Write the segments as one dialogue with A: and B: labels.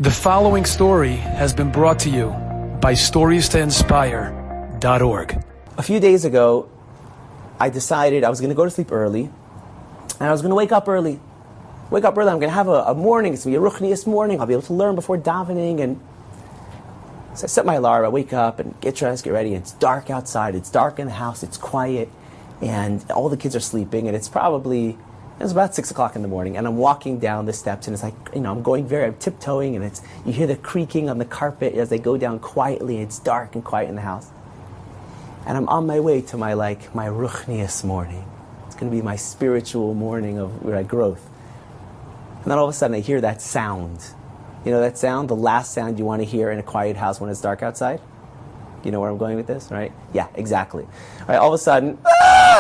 A: The following story has been brought to you by StoriesToInspire.org.
B: A few days ago, I decided I was going to go to sleep early, and I was going to wake up early. I'm going to have a morning. It's going to be a ruchnius morning. I'll be able to learn before davening. And so I set my alarm. I wake up and get dressed, get ready. And it's dark outside. It's dark in the house. It's quiet, and all the kids are sleeping. And it's about 6 o'clock in the morning, and I'm walking down the steps, and it's like, I'm tiptoeing, and you hear the creaking on the carpet as they go down quietly. It's dark and quiet in the house. And I'm on my way to my ruchnius morning. It's going to be my spiritual morning of growth. And then all of a sudden I hear that sound. You know that sound? The last sound you want to hear in a quiet house when it's dark outside? You know where I'm going with this, right? Yeah, exactly. All right, all of a sudden,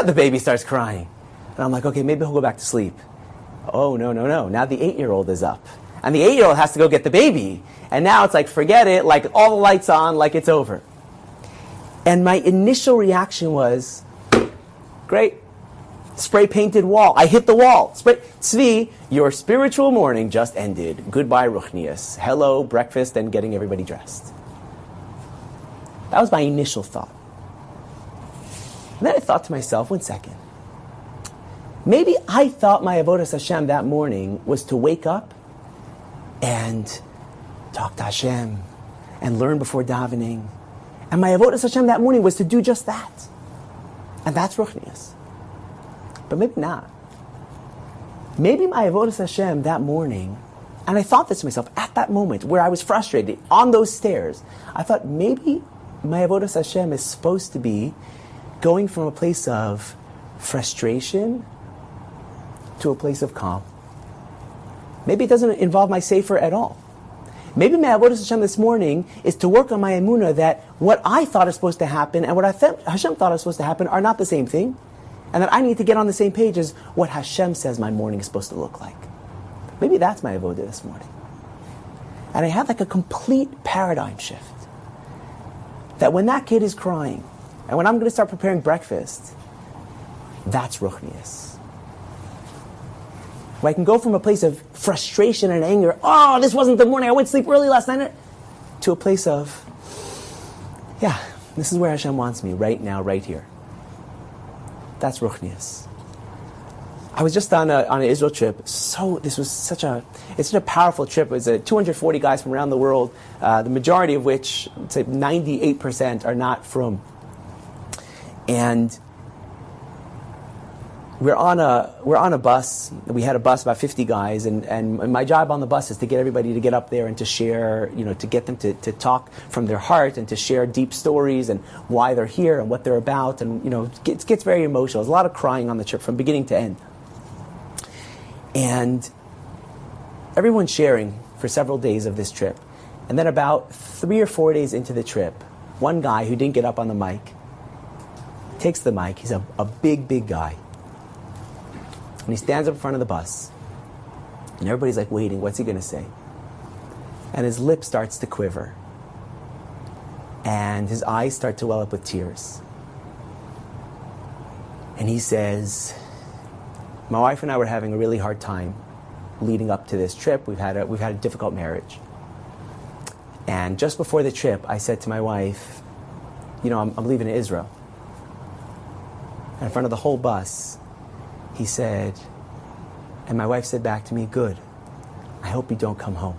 B: the baby starts crying. And I'm like, okay, maybe he'll go back to sleep. Oh, no. Now the 8-year-old is up. And the 8-year-old has to go get the baby. And now it's like, forget it, like all the lights on, like it's over. And my initial reaction was, great, spray-painted wall. I hit the wall. Tzvi, your spiritual morning just ended. Goodbye, ruchnius. Hello, breakfast, and getting everybody dressed. That was my initial thought. And then I thought to myself, 1 second. Maybe I thought my avodas Hashem that morning was to wake up and talk to Hashem and learn before davening. And my avodas Hashem that morning was to do just that. And that's ruchnius. But maybe not. Maybe my avodas Hashem that morning, and I thought this to myself at that moment where I was frustrated on those stairs, I thought maybe my avodas Hashem is supposed to be going from a place of frustration to a place of calm. Maybe it doesn't involve my sefer at all. Maybe my avodas Hashem this morning is to work on my emunah that what I thought is supposed to happen and what Hashem thought is supposed to happen are not the same thing, and that I need to get on the same page as what Hashem says my morning is supposed to look like. Maybe that's my avodah this morning. And I had like a complete paradigm shift. That when that kid is crying, and when I'm going to start preparing breakfast, that's ruchnius. Where I can go from a place of frustration and anger, oh, this wasn't the morning, I went to sleep early last night, to a place of, yeah, this is where Hashem wants me, right now, right here. That's ruchnius. I was just on an Israel trip, this was such a powerful trip. It was 240 guys from around the world, the majority of which, I'd say 98% are not from. And we're on a bus. We had a bus, about 50 guys, and my job on the bus is to get everybody to get up there and to share, to get them to talk from their heart and to share deep stories and why they're here and what they're about, and it gets very emotional. There's a lot of crying on the trip from beginning to end. And everyone's sharing for several days of this trip. And then about 3 or 4 days into the trip, one guy who didn't get up on the mic takes the mic. He's a big guy. And he stands up in front of the bus. And everybody's like waiting, what's he going to say? And his lip starts to quiver. And his eyes start to well up with tears. And he says, my wife and I were having a really hard time leading up to this trip. We've had a difficult marriage. And just before the trip, I said to my wife, I'm leaving to Israel. And in front of the whole bus, he said, and my wife said back to me, good, I hope you don't come home.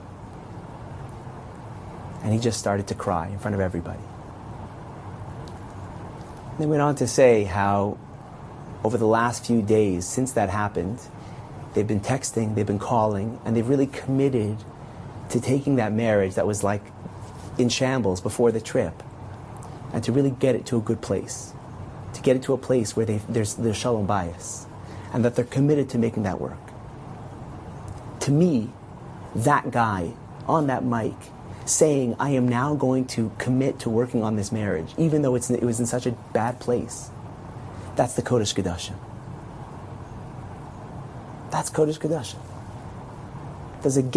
B: And he just started to cry in front of everybody. And then went on to say how over the last few days since that happened, they've been texting, they've been calling, and they've really committed to taking that marriage that was like in shambles before the trip and to really get it to a good place, to get it to a place where there's shalom bayis, and that they're committed to making that work. To me, that guy on that mic saying, I am now going to commit to working on this marriage, even though it was in such a bad place, that's the Kodesh Kodashim. That's Kodesh Kodashim. Does it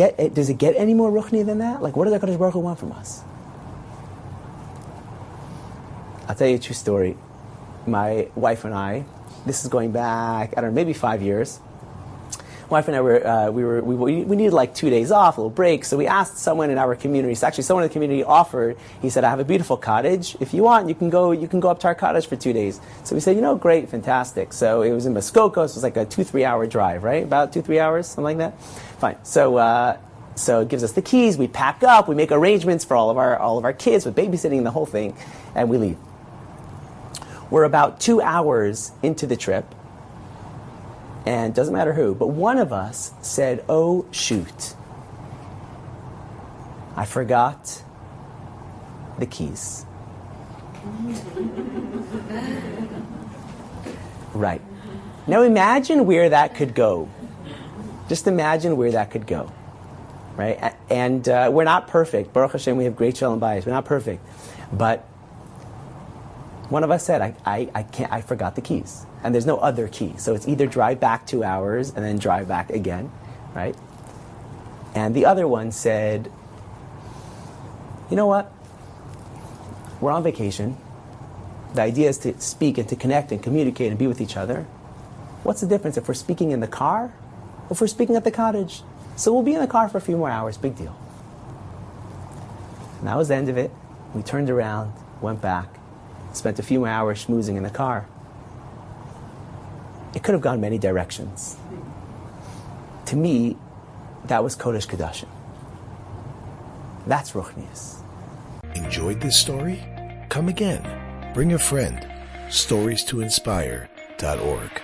B: get any more ruchni than that? Like, what does HaKadosh Baruch Hu want from us? I'll tell you a true story. My wife and I, this is going back, maybe 5 years. wife and I we needed like 2 days off, a little break. So we asked someone in our community. So actually, someone in the community offered. He said, "I have a beautiful cottage. If you want, you can go up to our cottage for 2 days." So we said, great, fantastic. So it was in Muskoka. So it was like a 2-3 hour drive, right? About 2-3 hours, something like that. Fine. So it gives us the keys. We pack up. We make arrangements for all of our kids with babysitting and the whole thing, and we leave. We're about 2 hours into the trip. And doesn't matter who, but one of us said, "Oh, shoot. I forgot the keys." Right. Now imagine where that could go. Just imagine where that could go. Right? And we're not perfect. Baruch Hashem, we have great shalom bayis. We're not perfect. But one of us said, I forgot the keys. And there's no other key. So it's either drive back 2 hours and then drive back again, right? And the other one said, "You know what? We're on vacation. The idea is to speak and to connect and communicate and be with each other. What's the difference if we're speaking in the car or if we're speaking at the cottage? So we'll be in the car for a few more hours, big deal." And that was the end of it. We turned around, went back, spent a few more hours schmoozing in the car. It could have gone many directions. To me, that was Kodesh Kodashim. That's Ruchnius.
C: Enjoyed this story? Come again. Bring a friend. StoriesToInspire.org